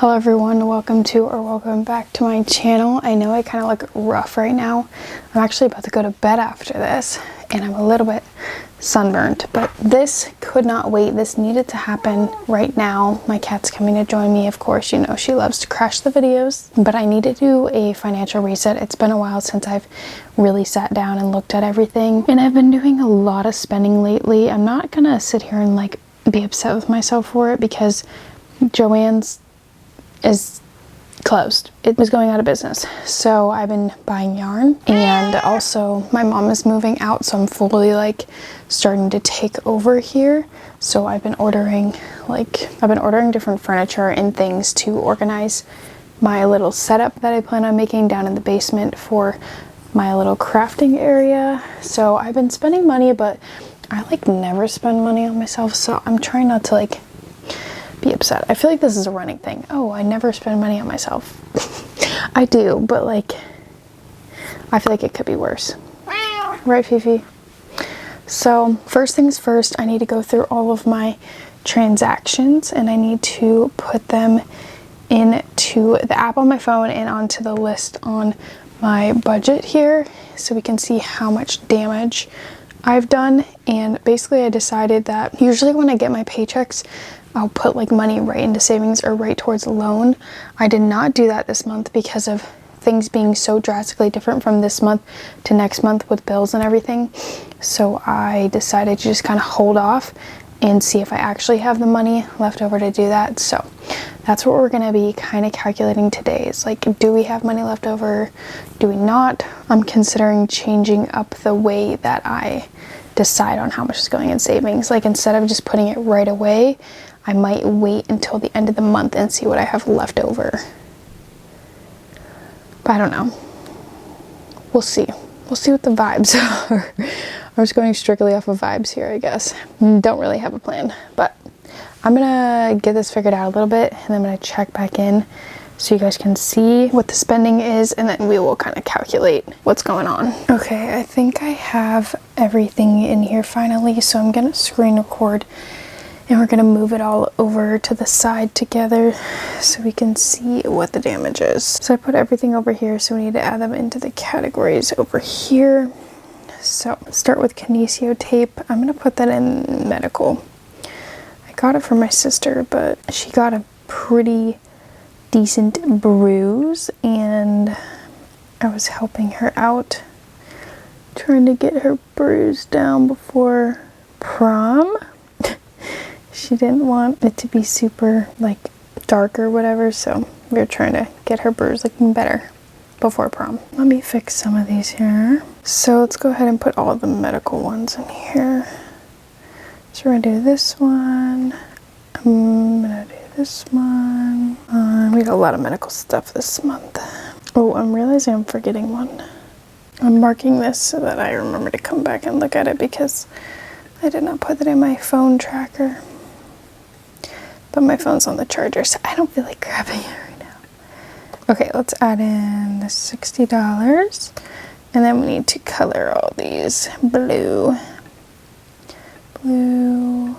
Hello everyone, welcome back to my channel. I know I kind of look rough right now. I'm actually about to go to bed after this and I'm a little bit sunburnt, but this could not wait. This needed to happen right now. My cat's coming to join me. Of course, you know she loves to crash the videos, but I need to do a financial reset. It's been a while since I've really sat down and looked at everything, and I've been doing a lot of spending lately. I'm not gonna sit here and like be upset with myself for it because Joann's is closed. It was going out of business. So I've been buying yarn, and also my mom is moving out, so I'm fully like starting to take over here. So I've been ordering different furniture and things to organize my little setup that I plan on making down in the basement for my little crafting area. So I've been spending money, but I like never spend money on myself, so I'm trying not to like be upset. I feel like this is a running thing. Oh, I never spend money on myself. I do, but like I feel like it could be worse. Right, Fifi? So first things first, I need to go through all of my transactions and I need to put them into the app on my phone and onto the list on my budget here so we can see how much damage I've done. And basically I decided that usually when I get my paychecks, I'll put like money right into savings or right towards a loan. I did not do that this month because of things being so drastically different from this month to next month with bills and everything. So I decided to just kind of hold off and see if I actually have the money left over to do that. So that's what we're going to be kind of calculating today. Is like, do we have money left over? Do we not? I'm considering changing up the way that I decide on how much is going in savings. Like instead of just putting it right away, I might wait until the end of the month and see what I have left over. But I don't know. We'll see. We'll see what the vibes are. I'm just going strictly off of vibes here, I guess. Don't really have a plan, but I'm gonna get this figured out a little bit and then I'm gonna check back in so you guys can see what the spending is, and then we will kind of calculate what's going on. Okay, I think I have everything in here finally, so I'm gonna screen record and we're gonna move it all over to the side together so we can see what the damage is. So I put everything over here, so we need to add them into the categories over here. So start with kinesio tape. I'm gonna put that in medical. I got it from my sister, but she got a pretty decent bruise and I was helping her out, trying to get her bruise down before prom. She didn't want it to be super like dark or whatever, so we were trying to get her bruise looking better before prom. Let me fix some of these here. So let's go ahead and put all of the medical ones in here. So we're gonna do this one. I'm gonna do this one. We got a lot of medical stuff this month. Oh, I'm realizing I'm forgetting one. I'm marking this so that I remember to come back and look at it because I did not put it in my phone tracker. But my phone's on the charger, so I don't feel like grabbing it right now. Okay, let's add in the $60. And then we need to color all these blue. Blue.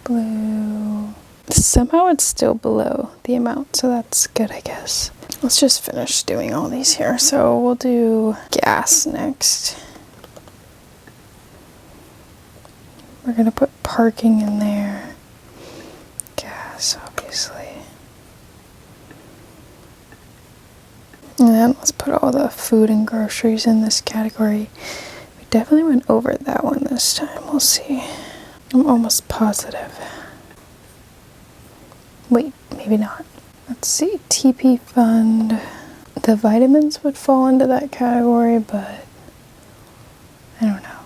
Blue. Somehow it's still below the amount, so that's good, I guess. Let's just finish doing all these here. So we'll do gas next. We're gonna put parking in there. Gas, obviously. And then let's put all the food and groceries in this category. We definitely went over that one this time. We'll see. I'm almost positive. Wait, maybe not. Let's see. TP fund. The vitamins would fall into that category, but I don't know.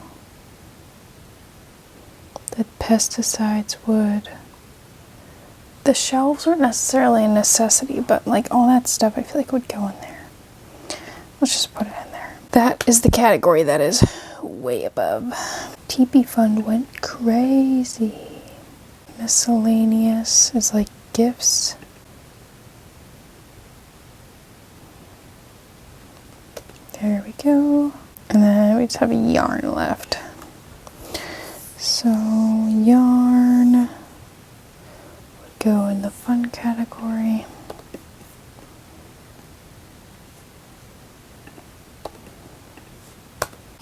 The pesticides would. The shelves aren't necessarily a necessity, but like all that stuff I feel like would go in there. Let's just put it in there. That is the category that is way above. TP fund went crazy. Miscellaneous is like gifts. There we go. And then we just have yarn left. So yarn would go in the fun category.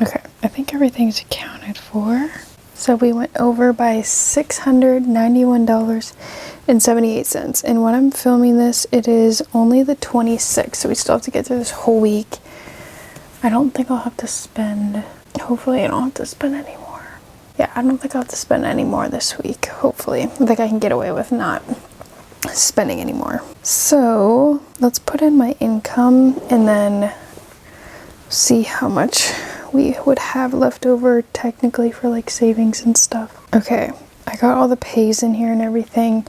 Okay, I think everything's accounted for. So we went over by $691.78. And when I'm filming this, it is only the 26th, so we still have to get through this whole week. I don't think I'll have to spend, hopefully I don't have to spend any more. Yeah, I don't think I'll have to spend any more this week, hopefully. I think I can get away with not spending any more. So let's put in my income and then see how much we would have left over technically for like savings and stuff. Okay, I got all the pays in here and everything,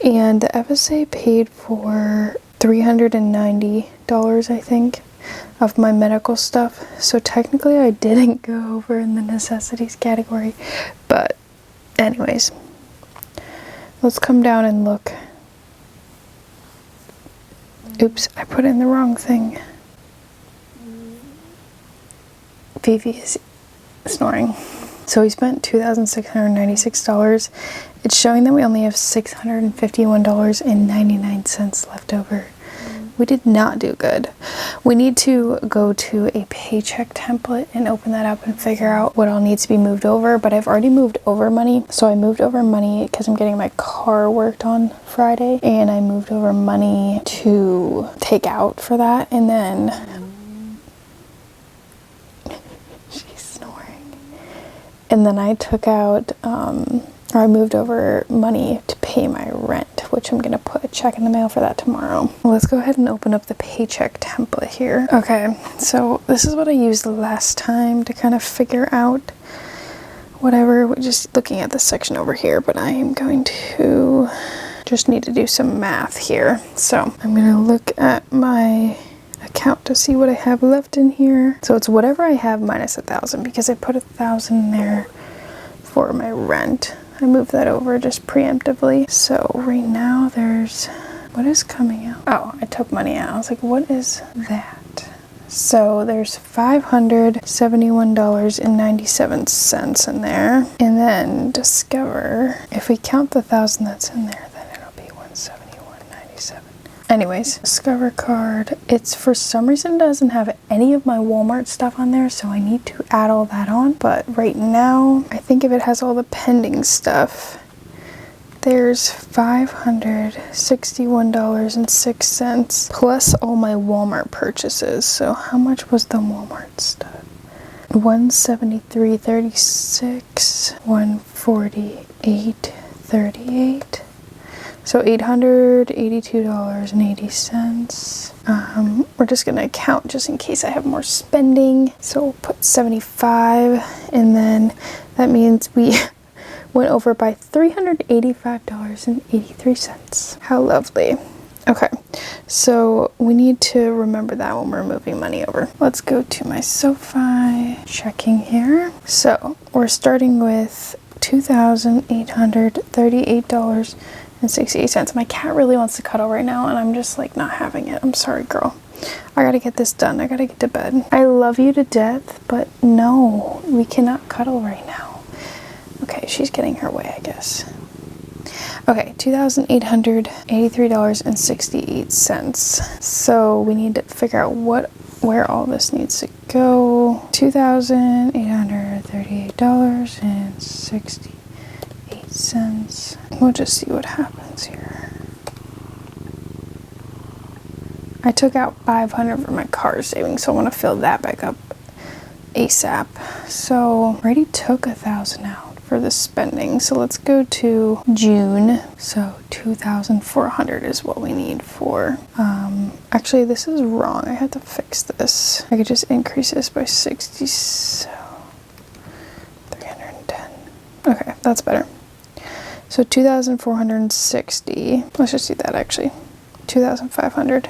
and the FSA paid for $390, I think, of my medical stuff. So technically I didn't go over in the necessities category, but anyways, let's come down and look. Oops, I put in the wrong thing. Fifi is snoring. So we spent $2,696. It's showing that we only have $651.99 left over. We did not do good. We need to go to a paycheck template and open that up and figure out what all needs to be moved over, but I've already moved over money. So I moved over money because I'm getting my car worked on Friday, and I moved over money to take out for that, and then she's snoring. And then I took out, or I moved over money to pay my rent, which I'm gonna put a check in the mail for that tomorrow. Well, let's go ahead and open up the paycheck template here. Okay, so this is what I used last time to kind of figure out whatever. We're just looking at this section over here, but I am going to just need to do some math here. So I'm gonna look at my account to see what I have left in here. So it's whatever I have minus 1,000, because I put 1,000 in there for my rent. I moved that over just preemptively. So right now there's, what is coming out? Oh, I took money out. I was like, what is that? So there's $571.97 in there. And then Discover, if we count the 1,000 that's in there, then it'll be $171.97. Anyways, Discover card, it's for some reason doesn't have any of my Walmart stuff on there, so I need to add all that on. But right now, I think if it has all the pending stuff, there's $561.06 plus all my Walmart purchases. So how much was the Walmart stuff? $173.36, $148.38. So $882.80. We're just gonna count just in case I have more spending. So we'll put 75, and then that means we went over by $385.83. How lovely. Okay, so we need to remember that when we're moving money over. Let's go to my SoFi checking here. So we're starting with $2,838.68. My cat really wants to cuddle right now, and I'm just like not having it. I'm sorry, girl. I gotta get this done. I gotta get to bed. I love you to death, but no, we cannot cuddle right now. Okay, she's getting her way, I guess. Okay, $2,883.68. So we need to figure out where all this needs to go. $2,838.68. We'll just see what happens here. I took out $500 for my car savings, so I want to fill that back up ASAP. So I already took 1,000 out for the spending. So let's go to June. So 2,400 is what we need for, actually this is wrong. I had to fix this. I could just increase this by 60, so 310. Okay, that's better. So 2,460. Let's just do that actually. 2,500.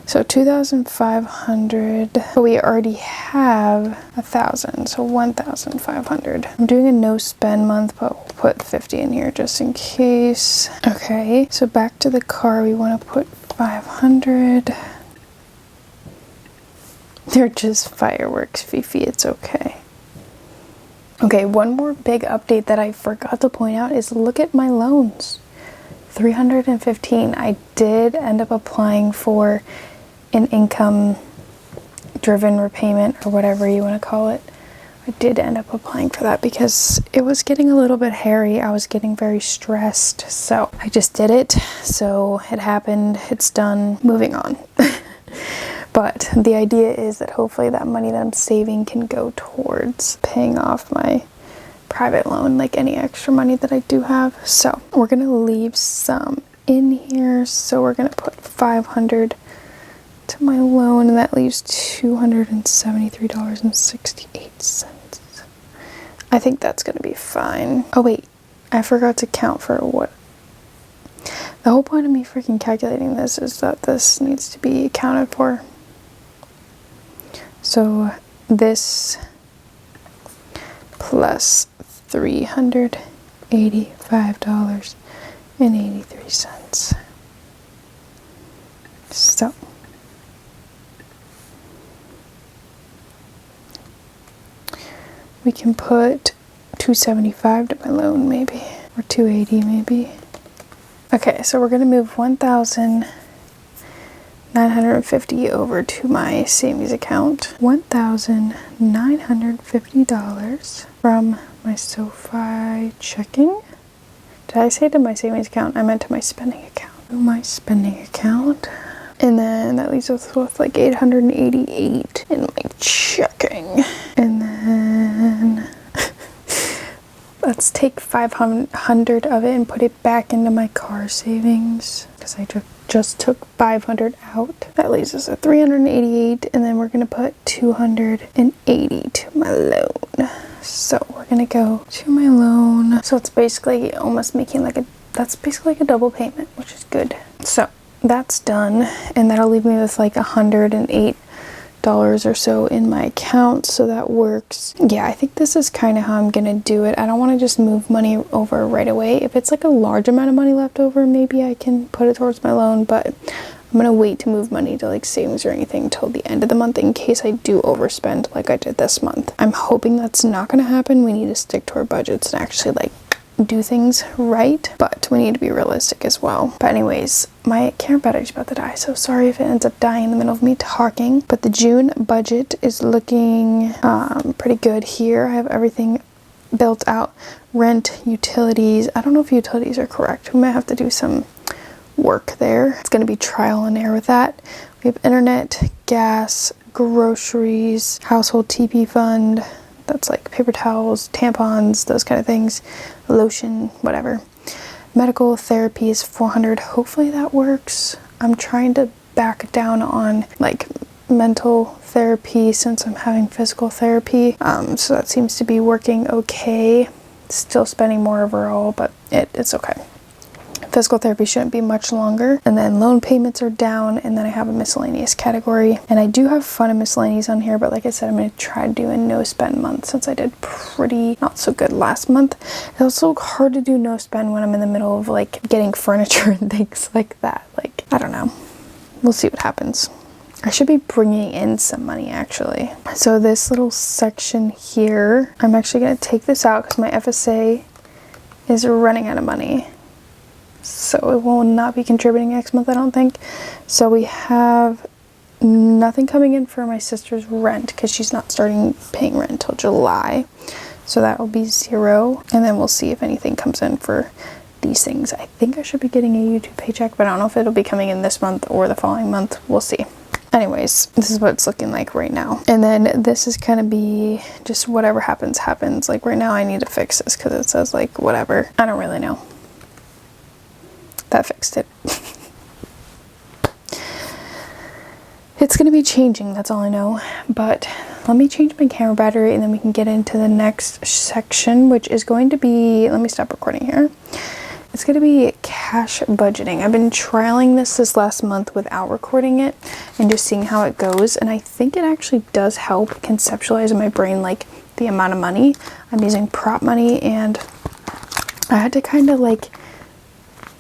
So 2,500, but we already have 1,000, so 1,500. I'm doing a no spend month, but we'll put 50 in here just in case. Okay, so back to the car, we want to put 500. They're just fireworks, Fifi, it's okay. Okay, one more big update that I forgot to point out is look at my loans. 315. I did end up applying for an income driven repayment or whatever you want to call it. I did end up applying for that because it was getting a little bit hairy. I was getting very stressed, so I just did it. So it happened, it's done, moving on. But the idea is that hopefully that money that I'm saving can go towards paying off my private loan, like any extra money that I do have. So we're gonna leave some in here. So we're gonna put $500 to my loan, and that leaves $273.68. I think that's gonna be fine. Oh wait, I forgot to count for what. The whole point of me freaking calculating this is that this needs to be accounted for. So this plus $385.83. So we can put $275 to my loan, maybe, or $280 maybe. Okay, so we're gonna move $1,950 over to my savings account. $1,950 from my SoFi checking. Did I say to my savings account? I meant to my spending account. My spending account. And then that leaves us with like $888 in my checking. And then let's take $500 of it and put it back into my car savings, because I just took $500 out. That leaves us at $388, and then we're gonna put $280 to my loan. So we're gonna go to my loan. So it's basically almost making like that's basically like a double payment, which is good. So that's done, and that'll leave me with like $108 or so in my account, so that works. Yeah, I think this is kind of how I'm gonna do it. I don't want to just move money over right away. If it's like a large amount of money left over, maybe I can put it towards my loan, but I'm gonna wait to move money to like savings or anything till the end of the month in case I do overspend like I did this month. I'm hoping that's not gonna happen. We need to stick to our budgets and actually like do things right, but we need to be realistic as well. But anyways, my camera battery's about to die, so sorry if it ends up dying in the middle of me talking. But the June budget is looking pretty good here. I have everything built out. Rent, utilities. I don't know if utilities are correct. We might have to do some work there. It's going to be trial and error with that. We have internet, gas, groceries, household TP fund. That's like paper towels, tampons, those kind of things, lotion, whatever. Medical therapy is $400. Hopefully that works. I'm trying to back down on like mental therapy since I'm having physical therapy. So that seems to be working okay. Still spending more overall, but it's okay. Physical therapy shouldn't be much longer. And then loan payments are down, and then I have a miscellaneous category. And I do have fun and miscellaneous on here, but like I said, I'm going to try to do a no spend month since I did pretty not so good last month. It's also hard to do no spend when I'm in the middle of like getting furniture and things like that. Like, I don't know. We'll see what happens. I should be bringing in some money actually. So this little section here, I'm actually going to take this out because my FSA is running out of money. So it will not be contributing next month, I don't think. So we have nothing coming in for my sister's rent because she's not starting paying rent until July. So that will be $0. And then we'll see if anything comes in for these things. I think I should be getting a YouTube paycheck, but I don't know if it'll be coming in this month or the following month. We'll see. Anyways, this is what it's looking like right now. And then this is gonna be just whatever happens, happens. Like right now I need to fix this because it says like whatever. I don't really know. That fixed it. It's gonna be changing, that's all I know. But let me change my camera battery and then we can get into the next section, which is going to be, let me stop recording here. It's gonna be cash budgeting. I've been trialing this last month without recording it and just seeing how it goes. And I think it actually does help conceptualize in my brain like the amount of money. I'm using prop money, and I had to kind of like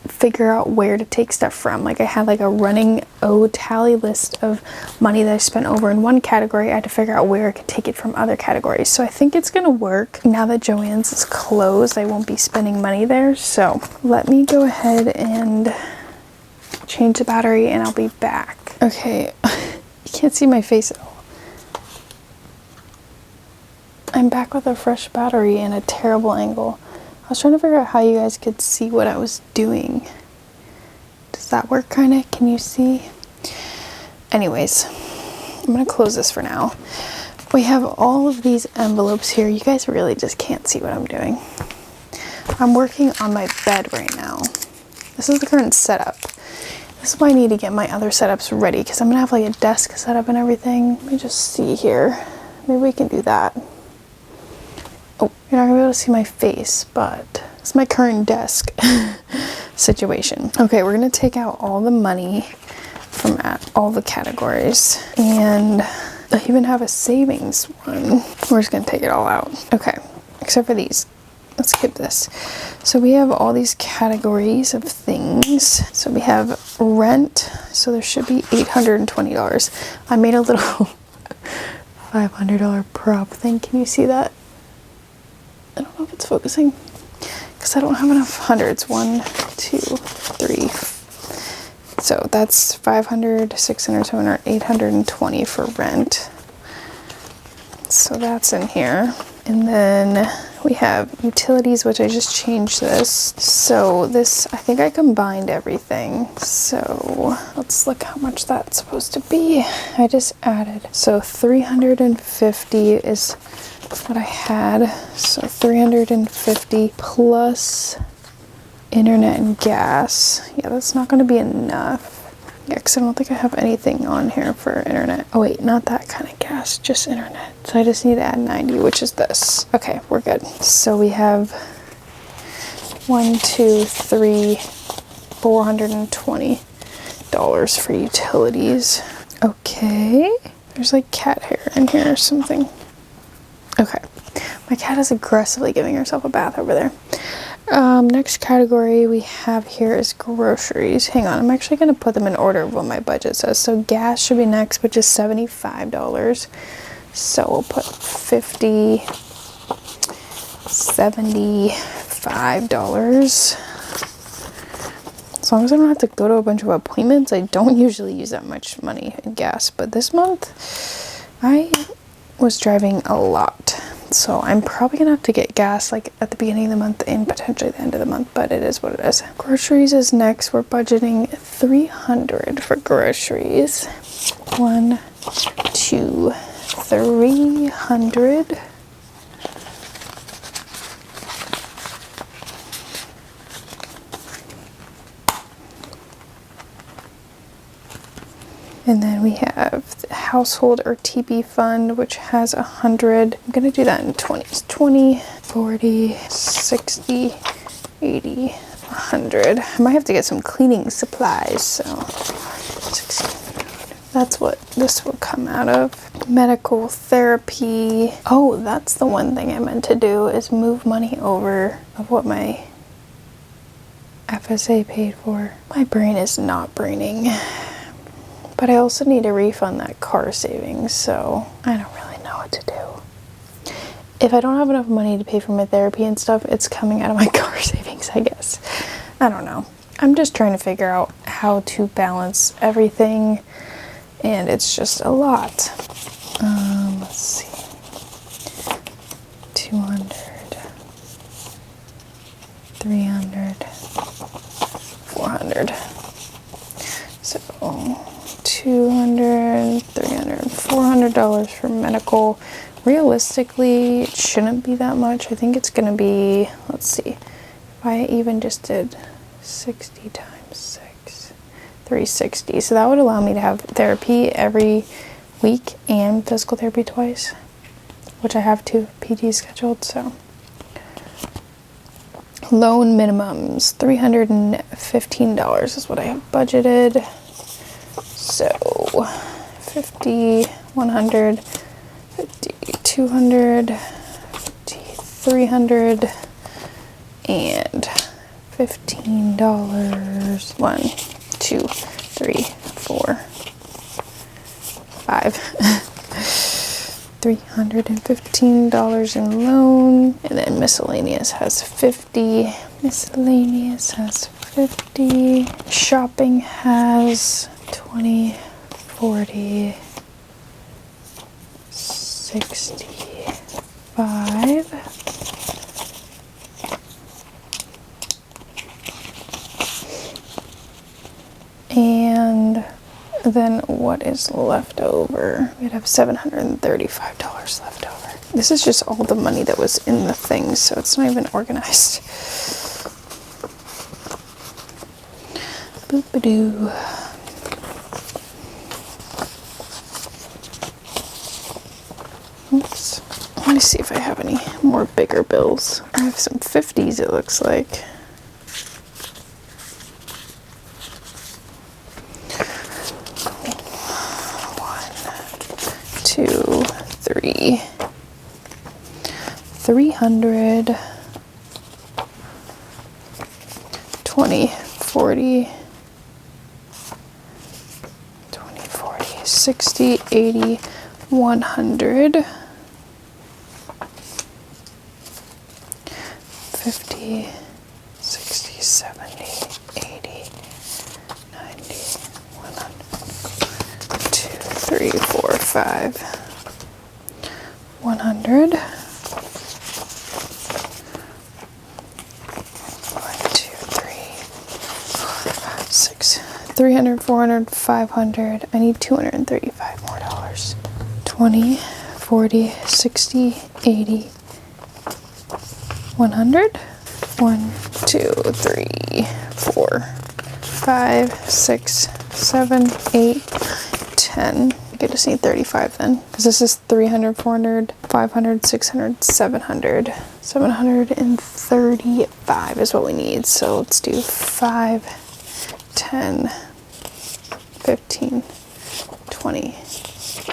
figure out where to take stuff from. Like I had like a running tally list of money that I spent over in one category. I had to figure out where I could take it from other categories. So I think it's gonna work. Now that Joann's is closed, I won't be spending money there. So let me go ahead and change the battery and I'll be back. Okay, you can't see my face at all. I'm back with a fresh battery and a terrible angle. I was trying to figure out how you guys could see what I was doing. Does that work kinda? Can you see? Anyways, I'm gonna close this for now. We have all of these envelopes here. You guys really just can't see what I'm doing. I'm working on my bed right now. This is the current setup. This is why I need to get my other setups ready because I'm gonna have like a desk setup and everything. Let me just see here. Maybe we can do that. Oh, you're not gonna be able to see my face, but it's my current desk situation. Okay, we're gonna take out all the money from all the categories, and I even have a savings one. We're just gonna take it all out. Okay, except for these. Let's skip this. So we have all these categories of things. So we have rent. So there should be $820. I made a little $500 prop thing. Can you see that? I don't know if it's focusing because I don't have enough hundreds. 1, 2, 3. So that's 500, 600, 700, 820 for rent. So that's in here. And then we have utilities, which I just changed this. So this, I think I combined everything. So let's look how much that's supposed to be. I just added. So 350 is what I had. So 350 plus internet and gas. Yeah, that's not going to be enough. Yeah, because I don't think I have anything on here for internet. Oh wait, not that kind of gas, just internet. So I just need to add 90, which is this. Okay, we're good. So we have 1, 2, 3, $420 for utilities. Okay, there's like cat hair in here or something. Okay, my cat is aggressively giving herself a bath over there. Next category we have here is groceries. Hang on, I'm actually going to put them in order of what my budget says. So gas should be next, which is $75. So we'll put $50, $75. As long as I don't have to go to a bunch of appointments, I don't usually use that much money in gas. But this month, I was driving a lot. So I'm probably gonna have to get gas like at the beginning of the month and potentially the end of the month, but it is what it is. Groceries is next. We're budgeting $300 for groceries. 1, 2, 300. And then we have the household or TP fund, which has 100. I'm gonna do that in 20s. 20, 40, 60, 80, 100. I might have to get some cleaning supplies, so 60. That's what this will come out of. Medical therapy. Oh, that's the one thing I meant to do is move money over of what my FSA paid for. My brain is not braining. But I also need to refund that car savings, so I don't really know what to do. If I don't have enough money to pay for my therapy and stuff, it's coming out of my car savings, I guess. I don't know. I'm just trying to figure out how to balance everything, and it's just a lot. Let's see. 200, 300, 400. So 200, 300, $400 for medical. Realistically, it shouldn't be that much. I think it's gonna be, let's see, if I even just did 60 times 6, 360. So that would allow me to have therapy every week and physical therapy twice, which I have 2 PTs scheduled, so. Loan minimums, $315 is what I have budgeted. So 50, 100, 50, 200, 50, 300, and $15. 1, 2, 3, 4, 5. $315 in loan, and then miscellaneous has 50. Miscellaneous has 50. Shopping has 20, 40, 60, 5. And then what is left over? We'd have $735 left over. This is just all the money that was in the things, so it's not even organized. Boop-a-doo. Oops. Let me see if I have any more bigger bills. I have some 50s, it looks like. Two, three, 300, 20, 40, 20, 40, 60, 80, 100, 50, 60, 70, 80, 90, 100, 2, 3, 4, 5, 100, 1, 2, 3, 4, 5, 6, 300, 400, 500. I need $235 more dollars. 20, 40, 60, 80, 100. 1, 2, 3, 4, 5, 6, 7, 8, 10. I just need 35 then, because this is 300, 400, 500, 600, 700. 735 is what we need. So let's do 5, 10, 15, 20,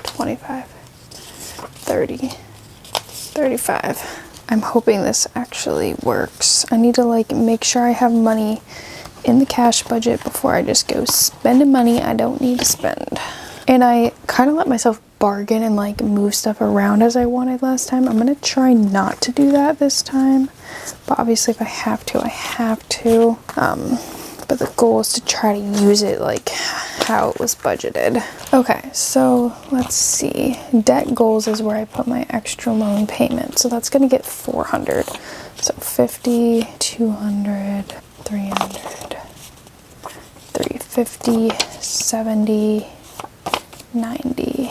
25, 30, 35. I'm hoping this actually works. I need to like make sure I have money in the cash budget before I just go spending money I don't need to spend. And I kind of let myself bargain and like move stuff around as I wanted last time. I'm gonna try not to do that this time, but obviously if I have to, I have to. But the goal is to try to use it like how it was budgeted. Okay, so let's see. Debt goals is where I put my extra loan payment. So that's gonna get 400. So 50, 200, 300, 350, 70, 90.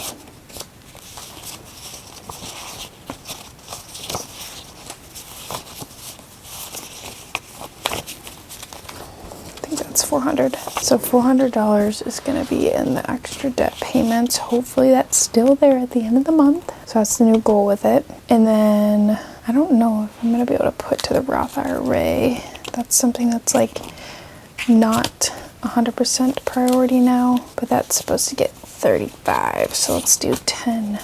I think that's 400. So $400 is going to be in the extra debt payments. Hopefully that's still there at the end of the month. So that's the new goal with it. And then I don't know if I'm going to be able to put to the Roth IRA. That's something that's like not 100% priority now, but that's supposed to get 35. So let's do 10,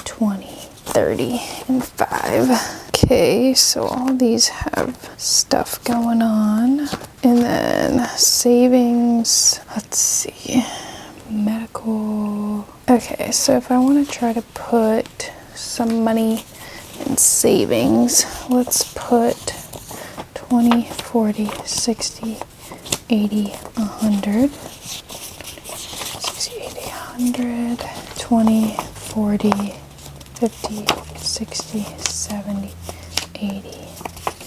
20, 30, and 5. Okay, so all these have stuff going on. And then savings, let's see, medical. Okay, so if I want to try to put some money in savings, let's put 20, 40, 60, 80, 100. 60, 80, 100, 20, 40, 50, 60, 70, 80,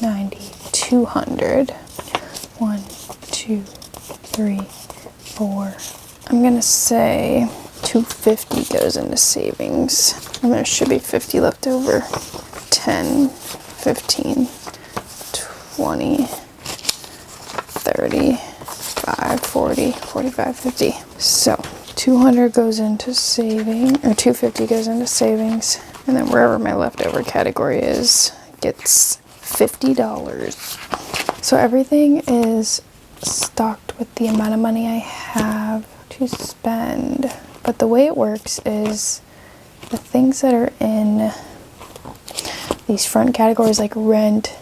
90, 200. 1, 2, 3, 4. I'm gonna say 250 goes into savings. And there should be 50 left over. 10, 15, 20, 30, 5, 40, 45, 50. So 200 goes into saving, or 250 goes into savings, and then wherever my leftover category is gets $50. So everything is stocked with the amount of money I have to spend. But the way it works is the things that are in these front categories like rent,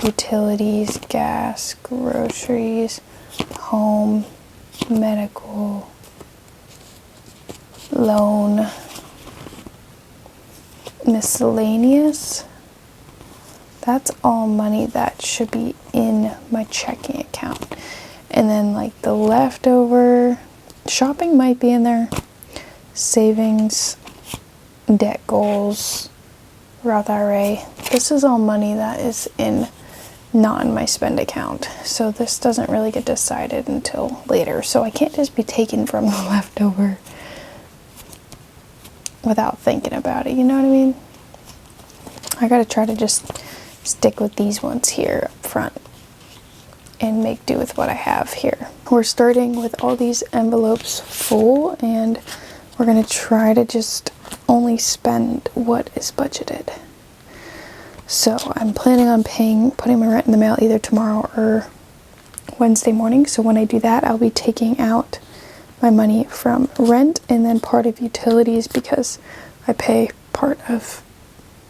utilities, gas, groceries, home, medical, loan, miscellaneous. That's all money that should be in my checking account. And then like the leftover, shopping might be in there, savings, debt goals, Roth IRA. This is all money that is not in my spend account. So this doesn't really get decided until later. So I can't just be taking from the leftover without thinking about it. You know what I mean? I gotta try to just stick with these ones here up front and make do with what I have here. We're starting with all these envelopes full, and we're gonna try to just only spend what is budgeted. So I'm planning on putting my rent in the mail either tomorrow or Wednesday morning. So when I do that, I'll be taking out my money from rent and then part of utilities, because I pay part of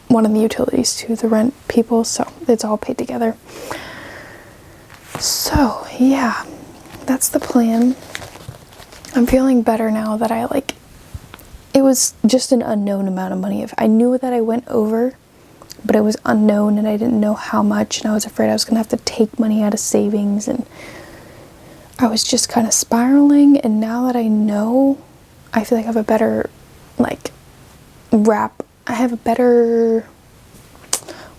one of the utilities to the rent people, so it's all paid together. So yeah, that's the plan. I'm feeling better now that it was just an unknown amount of money. If I knew that I went over, but it was unknown and I didn't know how much, and I was afraid I was gonna have to take money out of savings, and I was just kind of spiraling. And now that I know, I feel like I have a better I have a better,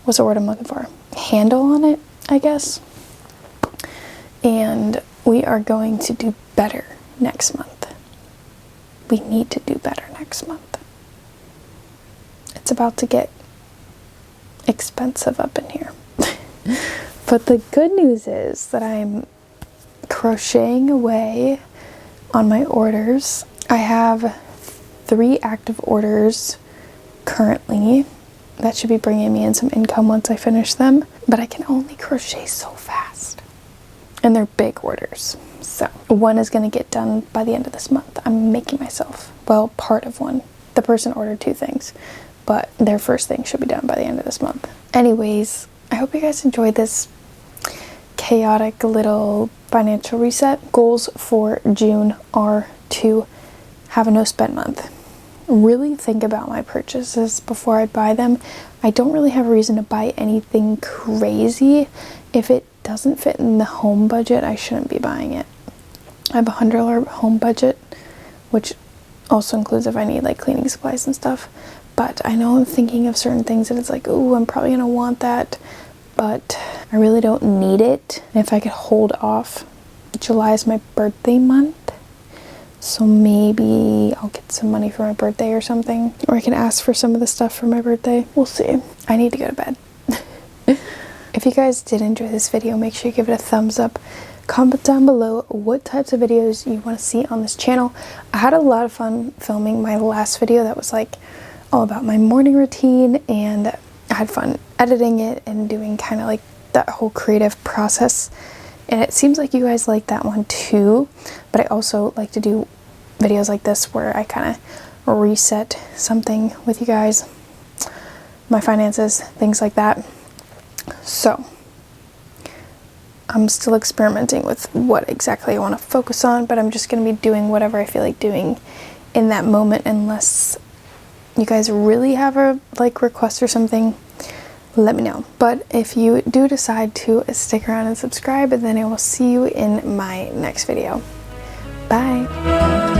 what's the word I'm looking for? Handle on it, I guess. And we are going to do better next month. We need to do better next month. It's about to get expensive up in here. But the good news is that I'm crocheting away on my orders. I have 3 active orders currently that should be bringing me in some income once I finish them, but I can only crochet so fast, and they're big orders. So one is going to get done by the end of this month. I'm making myself, well, part of one. The person ordered 2 things, but their first thing should be done by the end of this month. Anyways, I hope you guys enjoyed this chaotic little financial reset. Goals for June are to have a no spend month. Really think about my purchases before I buy them. I don't really have a reason to buy anything crazy. If it doesn't fit in the home budget, I shouldn't be buying it. I have a $100 home budget, which also includes if I need like cleaning supplies and stuff. But I know I'm thinking of certain things and it's like, oh, I'm probably gonna want that, but I really don't need it. And if I could hold off, July is my birthday month. So maybe I'll get some money for my birthday or something. Or I can ask for some of the stuff for my birthday. We'll see. I need to go to bed. If you guys did enjoy this video, make sure you give it a thumbs up. Comment down below what types of videos you want to see on this channel. I had a lot of fun filming my last video that was like all about my morning routine, and I had fun editing it and doing kind of like that whole creative process. And it seems like you guys like that one too, but I also like to do videos like this where I kind of reset something with you guys, my finances, things like that. So I'm still experimenting with what exactly I want to focus on, but I'm just going to be doing whatever I feel like doing in that moment, unless you guys really have a request or something. Let me know. But if you do decide to stick around and subscribe, then I will see you in my next video. Bye.